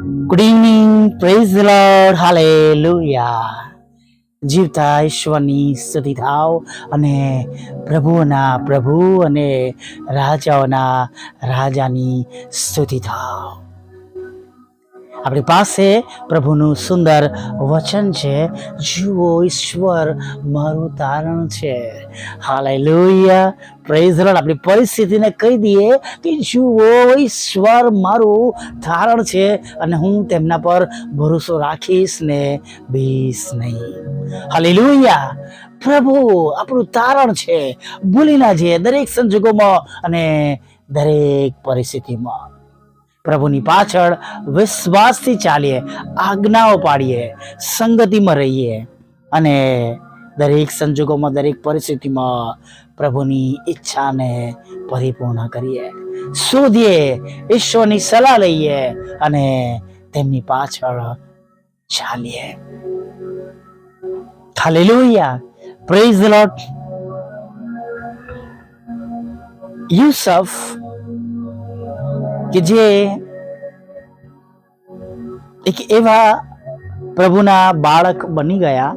Good evening, praise the lord, hallelujah. જીવતા ઈશ્વરની સ્તુતિ થાવ અને પ્રભુઓના પ્રભુ અને રાજાઓના રાજાની સ્તુતિ થાવ. આપણી પાસે પ્રભુનું સુંદર વચન છે. જુઓ, ઈશ્વર મારું તારણ છે. Hallelujah, praise the lord. આપણી પરિસ્થિતિને કહી દઈએ કે જુઓ, ઈશ્વર મારું તારણ છે અને હું તેમના પર ભરોસો રાખીશ ને બીસ નહીં. હાલેલુયા. પ્રભુ આપણું તારણ છે. ભૂલી ના જઈએ દરેક સંજોગોમાં અને દરેક પરિસ્થિતિમાં. પ્રભુની પાછળ વિશ્વાસથી ચાલીએ, આજ્ઞાઓ પાડીએ, સંગતિમાં રહીએ અને દરેક સંજોગોમાં, દરેક પરિસ્થિતિમાં પ્રભુની ઈચ્છાને પરિપૂર્ણ કરીએ. શોધીએ, ઈશ્વરની સલાહ લઈએ અને તેમની પાછળ ચાલીએ. Hallelujah, praise the lord. Yusuf કે જે એક એવા પ્રભુના બાળક બની ગયા,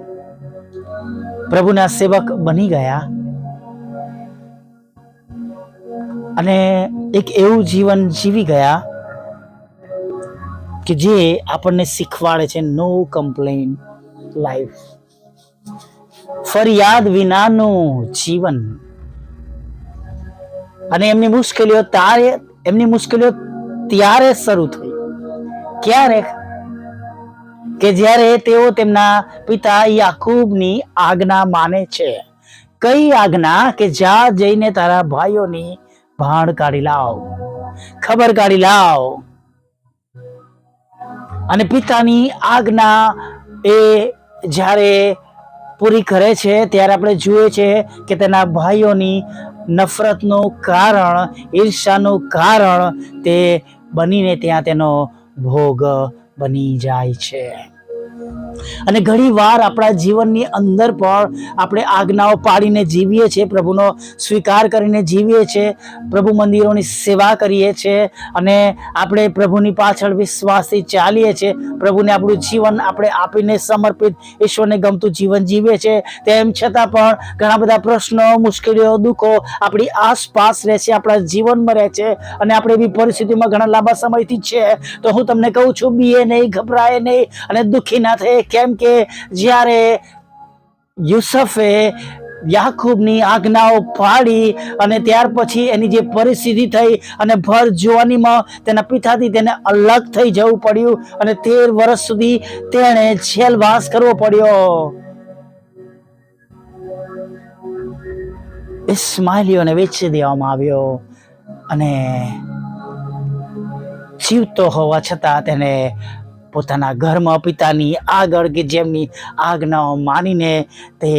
પ્રભુના સેવક બની ગયા અને એક એવું જીવન જીવી ગયા કે જે આપણને શીખવાડે છે નો કમ્પ્લેન લાઈફ, ફરિયાદ વિનાનું જીવન. અને એમની મુશ્કેલીઓ ત્યારે શરૂ થઈ. ક્યારે? કે જ્યારે તેઓ તેમના પિતા યાકૂબની આજ્ઞા માને છે. કઈ આજ્ઞા? કે જા જઈને તારા ભાઈઓની ભાણ કાઢી લાવ, ખબર કાઢી લાવ. અને પિતાની આજ્ઞા એ જ્યારે પૂરી કરે છે ત્યારે આપણે જોઈએ છે કે તેના ભાઈઓની નફરતનું કારણ, ઈર્ષાનું કારણ તે બનીને ત્યાં તેનો ભોગ બની જાય છે. અને ઘણી વાર આપણા જીવનની અંદર પણ આપણે આજ્ઞાઓ પાડીને જીવીએ છીએ, પ્રભુનો સ્વીકાર કરીને જીવીએ છીએ, પ્રભુ મંદિરોની સેવા કરીએ છીએ અને આપણે પ્રભુની પાછળ વિશ્વાસથી ચાલીએ છીએ, પ્રભુને આપણું જીવન આપણે આપીને સમર્પિત ઈશ્વરને ગમતું જીવન જીવીએ છીએ. તેમ છતાં પણ ઘણા બધા પ્રશ્નો, મુશ્કેલીઓ, દુઃખો આપણી આસપાસ રહે છે, આપણા જીવનમાં રહે છે અને આપણે એવી પરિસ્થિતિમાં ઘણા લાંબા સમયથી છે. તો હું તમને કહું છું, બીએ નહીં, ગભરાય નહીં અને દુઃખી ના થાય. કેમ કે જ્યારે યુસુફે યાકૂબની આજ્ઞાઓ પાડી અને ત્યાર પછી એની જે પરિસ્થિતિ થઈ અને ભર જુવાનીમાં તેના પિતાથી તેને અલગ થઈ જવું પડ્યું અને 13 વર્ષ સુધી તેણે જેલવાસ કરવો પડ્યો. ઇસ્માઇલીઓને વેચી દેવામાં આવ્યો અને જીવતો હોવા છતાં તેને પોતાના ઘરમાં પિતાની આગળ કે જેમની આજ્ઞાઓ માનીને તે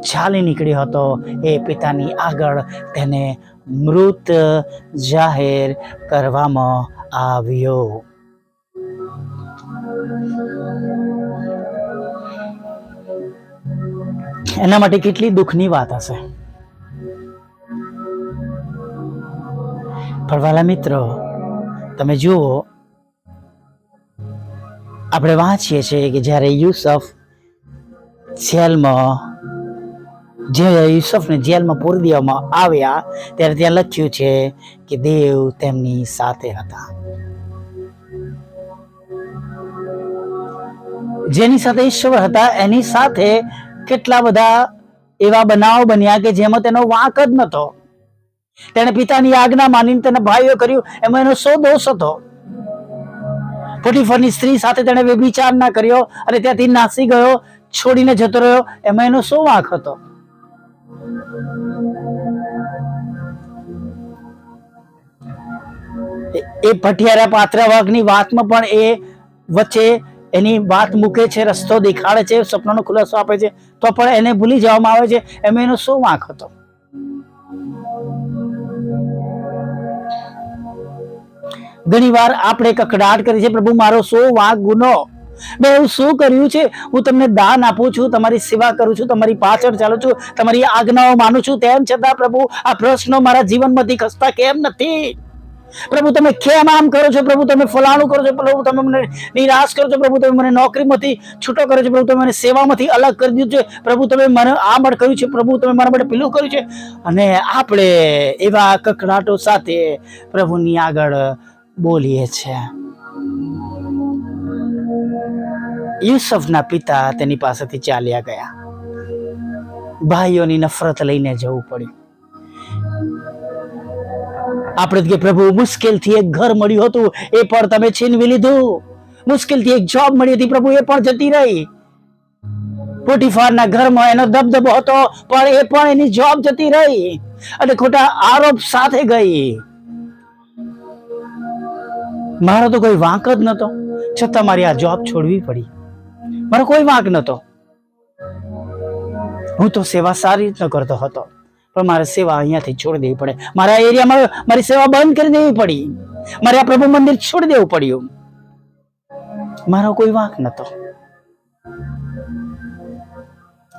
ચાલી નીકળ્યો હતો, એ પિતાની આગળ તેને મૃત જાહેર કરવામાં આવ્યો. એના માટે કેટલી દુઃખની વાત હશે. પણ વાલા મિત્રો, તમે જુઓ, આપણે વાંચીએ છીએ કે જ્યારે યુસુફને જેલમાં પૂરી દેવામાં આવ્યા ત્યારે ત્યાં લખ્યું છે કે દેવ તેમની સાથે હતા. જેની સાથે ઈશ્વર હતા એની સાથે કેટલા બધા એવા બનાવો બન્યા કે જેમાં તેનો વાંક જ નહોતો. તેને પિતાની આજ્ઞા માનીને તેના ભાઈઓ કર્યું, એમાં એનો શો દોષ હતો. પોટીફરની સ્ત્રી સાથે તેણે વ્યભિચાર ના કર્યો અને ત્યાંથી નાસી ગયો, છોડીને જતો રહ્યો, એમાં એનો શું વાંક હતો? એ ભઠિયારા પાત્રવાગની વાતમાં પણ એ વચ્ચે એની વાત મૂકે છે, રસ્તો દેખાડે છે, સપનાનો ખુલાસો આપે છે, તો પણ એને ભૂલી જવામાં આવે છે, એમાં એનો શું વાંક હતો? ઘણી વાર આપણે કકડાટ કરી છે, પ્રભુ મારો શું વાંક, ગુનો, મેં એવું શું કર્યું છે? હું તમને દાન આપું છું, તમારી સેવા કરું છું, તમારી પાછળ ચાલું છું, તમારી આજ્ઞાઓ માનું છું, તેમ છતાં પ્રભુ આ પ્રશ્નો મારા જીવનમાંથી ખસતા કેમ નથી? પ્રભુ તમે કેમ આમ કરો છો? પ્રભુ તમે ફલાણું કરો છો? પ્રભુ તમે મને નિરાશ કરો છો? પ્રભુ તમે મને નોકરીમાંથી છૂટો કર્યો છે? પ્રભુ તમે મને સેવામાંથી અલગ કરી દીધું છે? પ્રભુ તમે મને આ માટે કર્યું છે? પ્રભુ તમે મારા માટે પેલું કર્યું છે? અને આપણે એવા કકડાટો સાથે પ્રભુની આગળ બોલીએ છીએ. યુસુફના પિતા તેની પાસેથી ચાલ્યા ગયા. ભાઈઓની નફરત લઈને જવું પડ્યું. આપણે કે પ્રભુ મુશ્કેલથી એક ઘર મળ્યું હતું, એ પણ તમે છીનવી લીધું. મુશ્કેલથી એક જોબ મળી હતી, પ્રભુ એ પણ જતી રહી. પોટીફારના ઘરમાં એનો દબદબો હતો, પણ એ પણ એની જોબ જતી રહી અને ખોટા આરોપ સાથે ગઈ. મારો તો કોઈ વાંક જ નતો, છતાં મારી આ જોબ છોડવી પડી. મારો કોઈ વાંક નતો. હું તો સેવા સારી રીતના કરતો હતો, પણ મારે સેવા અહીંયાથી છોડી દેવી પડે. મારા એરિયામાં મારી સેવા બંધ કરી દેવી પડી. મારે આ પ્રભુ મંદિર છોડી દેવું પડ્યું. મારો કોઈ વાંક નતો.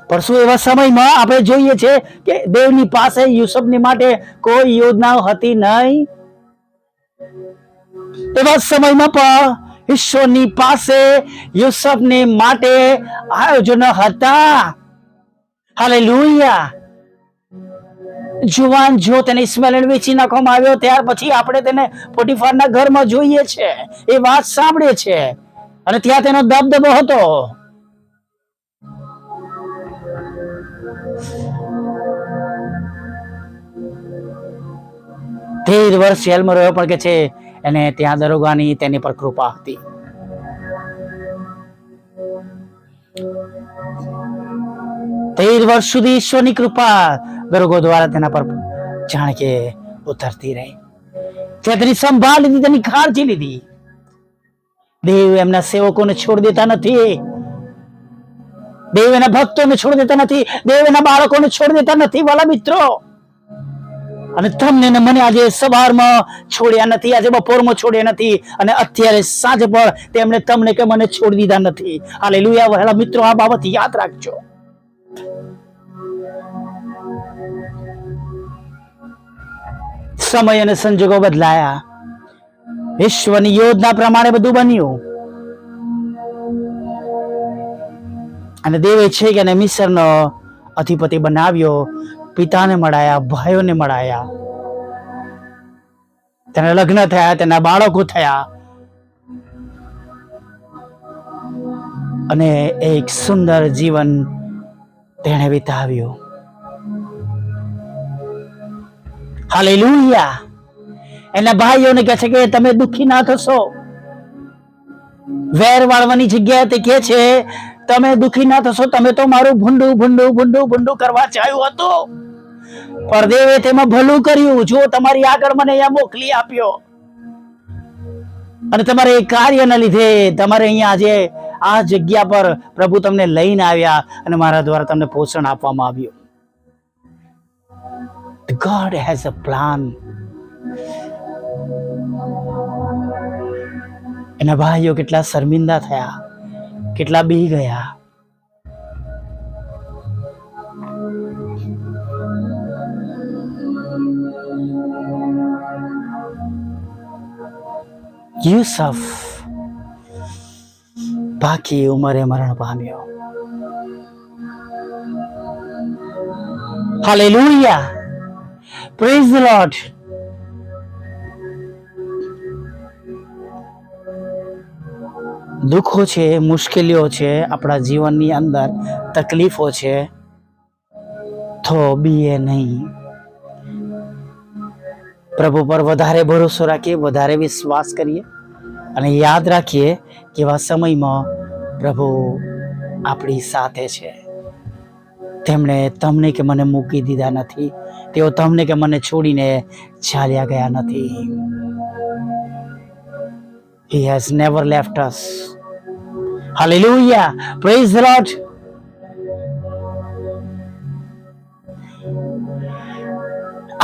પણ શું એવા સમયમાં આપણે જોઈએ છે કે દેવની પાસે યુસુફની માટે કોઈ યોજના હતી નહીં? એવા સમયમાં પણ ઈશ્વરની પાસે યુસુફને માટે આયોજનો હતા. હાલેલુયા. જુવાન જો તેને ઇસ્માએલ વેચી નાખવામાં આવ્યો, ત્યાર પછી આપણે તેને પોટીફારના ઘરમાં જોઈએ છે, એ વાત સાંભળે છે, અને ત્યાં તેનો દબદબો હતો. 13 વર્ષ જેલમાં રહ્યો, પણ કે છે એને ત્યાં દરોગાની તેની પર કૃપા હતી. તેર વર્ષ સુધી ઈશ્વરની કૃપા દરોગો દ્વારા તેના પર જાણે કે ઉતરતી રહી. ત્યાં તેની સંભાળ લીધી, તેની કાળજી લીધી. દેવ એમના સેવકોને છોડી દેતા નથી. દેવ એના ભક્તોને છોડી દેતા નથી. દેવ એના બાળકોને છોડી દેતા નથી. વાલા મિત્રો, અને તમને ને મને આજે સવારમાં છોડ્યા નથી, આજે બપોરમાં છોડ્યા નથી, અને અત્યારે સાંજે પણ તેમણે તમને કે મને છોડી દીધા નથી. હાલેલુયા. વહાલા મિત્રો, આ બાબત યાદ રાખજો. સમય અને સંજોગો બદલાયા. ઈશ્વરની યોજના પ્રમાણે બધું બન્યું, અને દેવે છે કે મિસરનો અધિપતિ બનાવ્યો. પિતાને મળાયા, ભાઈઓને મળાયા, તેના લગ્ન થયા, તેના બાળકો થયા, અને એક સુંદર જીવન તેણે વિતાવ્યું. હાલેલુયા. એના ભાઈઓને કહે છે કે તમે દુઃખી ના થશો. વેર વાળવાની જગ્યાએ તે કહે છે તમે દુઃખી ના થશો. તમે તો મારું ભૂંડું ભૂંડું ભૂંડું ભૂંડું કરવા ચાહ્યું હતું, પણ દેવે તેમાં ભલું કર્યું. જો તમારી આગળ મને અહીંયા મોકલી આપ્યો, અને તમારે એ કાર્યના લીધે તમારે અહીંયા આજે આ જગ્યા પર પ્રભુ તમને લઈને આવ્યા, અને મારા દ્વારા તમને પોષણ આપવામાં આવ્યું. God has a plan. એના ભાઈઓ કેટલા શર્મિંદા થયા, કેટલા બી ગયા. યુસુફ બાકી ઉંમરે મરણ પામ્યો. હાલેલુયા. Praise the Lord. દુઃખો છે, મુશ્કેલીઓ છે, આપણા જીવનની અંદર તકલીફો છે, તો બીએ નહીં. પ્રભુ પર વધારે ભરોસો રાખીએ, વધારે વિશ્વાસ કરીએ, અને યાદ રાખીએ કે એવા સમયમાં પ્રભુ આપણી સાથે છે. તેમણે તમને કે મને મૂકી દીધા નથી. તેઓ તમને કે મને છોડીને ચાલ્યા ગયા નથી. He has never left us. Hallelujah. Praise the Lord.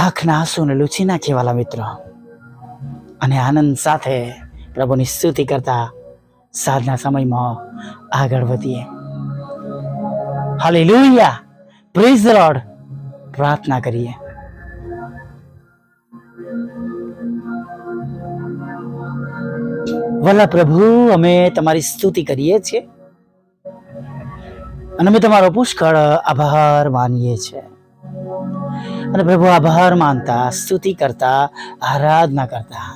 આંખના આંસુને લૂછી નાખીએ વાલા મિત્રો, અને આનંદ સાથે પ્રભુની સ્તુતિ કરતા સાંજના સમયમાં આગળ વધીએ. હાલેલુયા. Praise the lord. પ્રાર્થના કરીએ. વલ્લા પ્રભુ, અમે તમારી સ્તુતિ કરીએ છીએ અને અમે તમારો પુષ્કળ આભાર માનીએ છીએ. અને પ્રભુ, આભાર માનતા, સ્તુતિ કરતા, આરાધના કરતા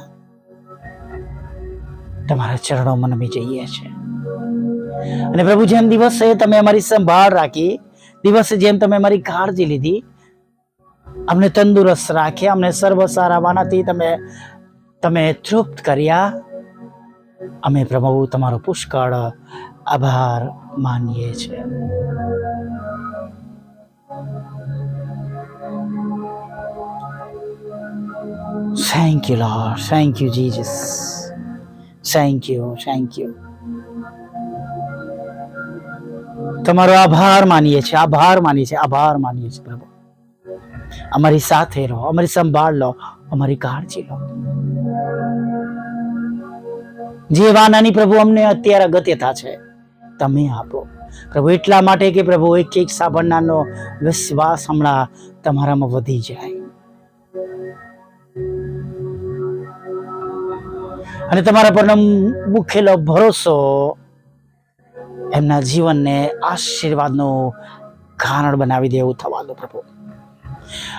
તમારા ચરણોમાં નમી જઈએ છીએ. અને પ્રભુ, જેમ દિવસે તમે અમારી સંભાળ રાખી, દિવસે જેમ તમે અમારી કાળજી લીધી, અમને તંદુરસ્ત રાખ્યા, અમને સર્વ સારા વાનાથી તમે તૃપ્ત કર્યા, અમે પ્રભુ તમારો પુષ્કળ આભાર માનીએ છીએ. Thank you lord, thank you Jesus, thank you, thank you. તમારો આભાર માનીએ છીએ, આભાર માનીએ છીએ, આભાર માનીએ છીએ પ્રભુ. અમારી સાથે રહો, અમારી સંભાળ લો, અમારી કાળજી લો. જે વાનાની પ્રભુ અમને અત્યારે અગત્યતા છે તમે આપો પ્રભુ, એટલા માટે કે પ્રભુ એક એક સાંભળનારનો વિશ્વાસ હમણાં તમારામાં વધી જાય અને તમારા પરનો મૂકેલો ભરોસો એમના જીવનને આશીર્વાદનું કારણ બનાવી દેવું થવા દો પ્રભુ.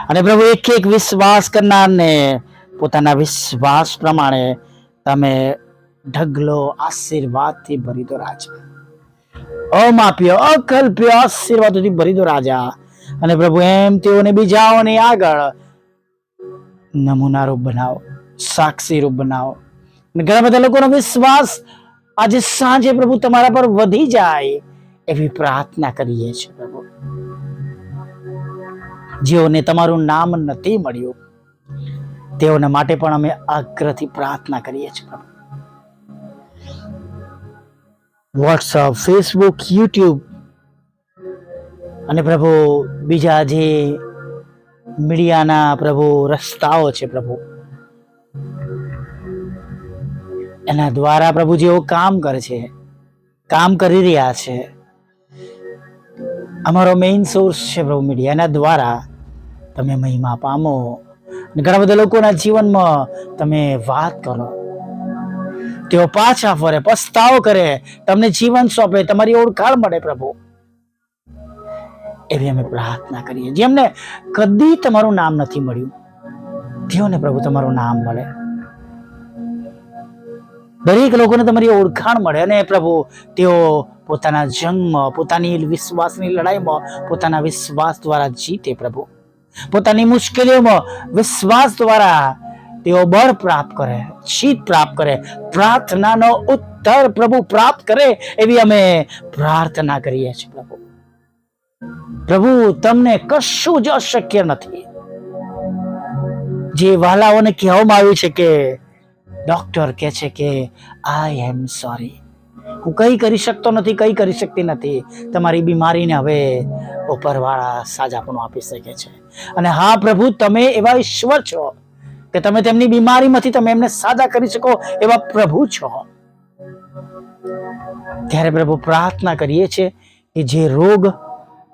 અને પ્રભુ, એક એક વિશ્વાસ કરનારને પોતાના વિશ્વાસ પ્રમાણે તમે ઢગલો આશીર્વાદથી ભરી દો રાજા. અમાપ્ય અકલ્પ્ય આશીર્વાદોથી ભરી દો રાજા. અને પ્રભુ, એમ તેઓને બીજાઓને આગળ નમૂના રૂપ બનાવો, સાક્ષી રૂપ બનાવો. ઘણા બધા લોકોનો વિશ્વાસ આજે સાંજે પ્રભુ તમારા પર વધી જાય એવી પ્રાર્થના કરીએ છીએ પ્રભુ. જેઓને તમારું નામ નથી મળ્યું તેઓના માટે પણ અમે આગ્રહથી પ્રાર્થના કરીએ છીએ પ્રભુ. વોટ્સઅપ, ફેસબુક, યુટ્યુબ અને પ્રભુ બીજા જે મીડિયાના પ્રભુ રસ્તાઓ છે પ્રભુ, એના દ્વારા પ્રભુ જેઓ કામ કરે છે, કામ કરી રહ્યા છે, અમારો મેઇન સોર્સ છે પ્રભુ મીડિયા, એના દ્વારા તમે મહિમા પામો. ઘણા બધા લોકોના જીવનમાં તમે વાત કરો, તેઓ પાછા ફરે, પસ્તાવો કરે, તમને જીવન સોંપે, તમારી ઓળખાણ મળે પ્રભુ. એવી અમે પ્રાર્થના કરીએ. જેમને કદી તમારું નામ નથી મળ્યું તેઓને પ્રભુ તમારું નામ મળે. દરેક લોકોને તમારી ઓળખાણ મળે અને પ્રભુ તેઓ પોતાના જંગમાં, પોતાની વિશ્વાસની લડાઈમાં પોતાના વિશ્વાસ દ્વારા જીતે પ્રભુ. પોતાની મુશ્કેલીઓમાં વિશ્વાસ દ્વારા તેઓ બળ પ્રાપ્ત કરે, જીત પ્રાપ્ત કરે, પ્રાર્થનાનો ઉત્તર પ્રભુ પ્રાપ્ત કરે એવી અમે પ્રાર્થના કરીએ છીએ પ્રભુ. પ્રભુ, તમને કશું જ અશક્ય નથી. જે વાલાઓને કહેવામાં આવ્યું છે કે ડોક્ટર કહે છે કે આઈ એમ સોરી, હું કઈ કરી શકતો નથી, કઈ કરી શકતી નથી, તમારી બીમારીને હવે ઉપરવાળા સાજાપણું આપી શકે છે. અને હા પ્રભુ, તમે એવા ઈશ્વર છો કે તમે તેમની બીમારીમાંથી તમે એમને સાજા કરી શકો એવા પ્રભુ છો. ત્યારે પ્રભુ પ્રાર્થના કરીએ છીએ કે જે રોગ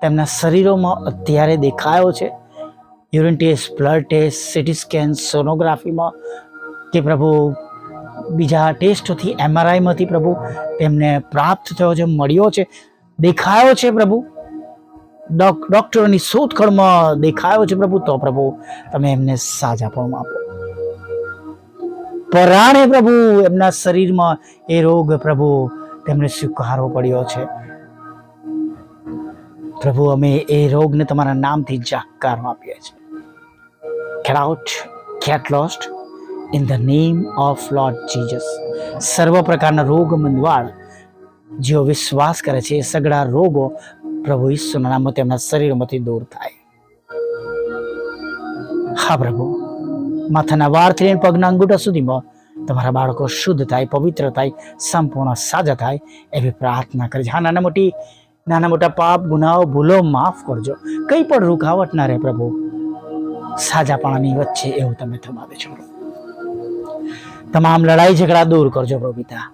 તેમના શરીરોમાં અત્યારે દેખાયો છે, urine test, blood test, CT scan, સોનોગ્રાફીમાં કે પ્રભુ બીજા ટેસ્ટોથી, MRIમાંથી પ્રભુ તેમને પ્રાપ્ત થયો છે, મળ્યો છે, દેખાયો છે પ્રભુ, ડોક્ટરોની શોધખોળમાં દેખાયો છે પ્રભુ, તો પ્રભુ તમે એમને સાજાપણું આપો. પરાણે પ્રભુ એમના શરીરમાં એ રોગ પ્રભુ તેમને સ્વીકારવો પડ્યો છે પ્રભુ. અમે એ રોગને તમારા નામથી જાકારો આપીએ છીએ. Get out, get lost in the name of Lord Jesus. સર્વ પ્રકારના રોગ મંદવાળ જેઓ વિશ્વાસ કરે છે, એ સગળા રોગો પ્રભુ ઈસુના નામમાં તેમના શરીરમાંથી દૂર થાય. હા પ્રભુ, માથાના વાળથી લઈને પગના અંગૂઠા સુધીમાં તમારા બાળકો શુદ્ધ થાય, પવિત્ર થાય, સંપૂર્ણ સાજા થાય એવી પ્રાર્થના કરે છે. હા, નાના મોટા પાપ, ગુનાઓ, ભૂલો માફ કરજો. કંઈ પણ રૂકાવટ ના રહે પ્રભુ, સાજાપણાની વચ્ચે એવું તમે થવા દેજો. તમામ લડાઈ ઝઘડા દૂર કરજો પ્રભુ પિતા.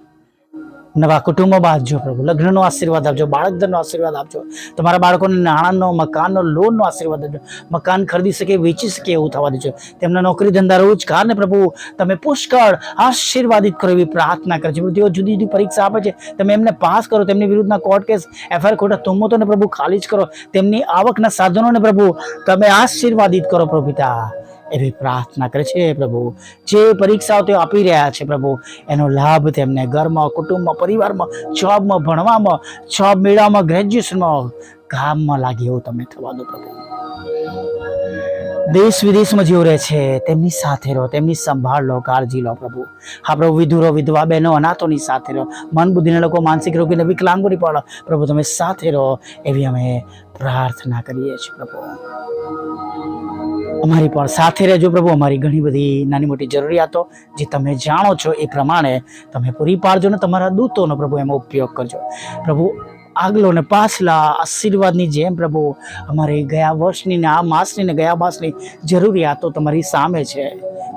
નવા કુટુંબો બાંધજો પ્રભુ, લગ્નનો આશીર્વાદ આપજો, બાળકધનનો આશીર્વાદ આપજો, તમારા બાળકોને નાણાંનો, મકાનનો, લોનનો આશીર્વાદ આપજો, મકાન ખરીદી શકે, વેચી શકે એવું થવા દેજો, તેમના નોકરી ધંધા રોજગારને પ્રભુ તમે પુષ્કળ આશીર્વાદિત કરો એવી પ્રાર્થના કરજો. તેઓ જુદી જુદી પરીક્ષા આપે છે, તમે એમને પાસ કરો, તેમની વિરુદ્ધના કોર્ટ કેસ, એફઆઈઆર, ખોટા તોમતોને પ્રભુ ખાલી જ કરો, તેમની આવકના સાધનોને પ્રભુ તમે આશીર્વાદિત કરો પ્રભુ પિતા, એવી પ્રાર્થના કરે છે પ્રભુ. જે પરીક્ષાઓ તેઓ આપી રહ્યા છે પ્રભુ, એનો લાભ તેમને ઘરમાં, કુટુંબમાં, પરિવારમાં, જોબમાં, ભણવામાં, જોબ મેળવવામાં, ગ્રેજ્યુએશનમાં, કામમાં લાગે એવું તમે થવા દો પ્રભુ. દેશ વિદેશમાં જેઓ રહે છે તેમની સાથે રહો, તેમની સંભાળ લો, કાળજી લો પ્રભુ. હા પ્રભુ, વિધુરો, વિધવા બહેનો, અનાથોની સાથે રહો, મન બુદ્ધિના લોકો, માનસિક રોગીને, વિકલાંગોની પણ પ્રભુ તમે સાથે રહો એવી અમે પ્રાર્થના કરીએ છીએ પ્રભુ. અમારી પણ સાથે રહેજો પ્રભુ. અમારી ઘણી બધી નાની મોટી જરૂરિયાતો જે તમે જાણો છો એ પ્રમાણે તમે પૂરી પાડજો ને તમારા દૂતોનો પ્રભુ એમાં ઉપયોગ કરજો પ્રભુ. આગલો ને પાછલા આશીર્વાદની જેમ પ્રભુ અમારી ગયા વર્ષની ને આ માસની ને ગયા માસની જરૂરિયાતો તમારી સામે છે,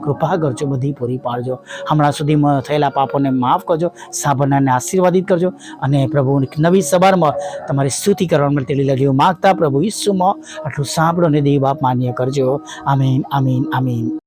કૃપા કરજો, બધી પૂરી પાડજો. હમણાં સુધીમાં થયેલા પાપોને માફ કરજો, સાંભળનારને આશીર્વાદિત કરજો, અને પ્રભુ નવી સવારમાં તમારી સ્તુતિ કરવા માટે લીલા માગતા પ્રભુ ઈસુમાં આટલું સાંભળો ને દેવ બાપ માન્ય કરજો. આમીન, આમીન, આમીન.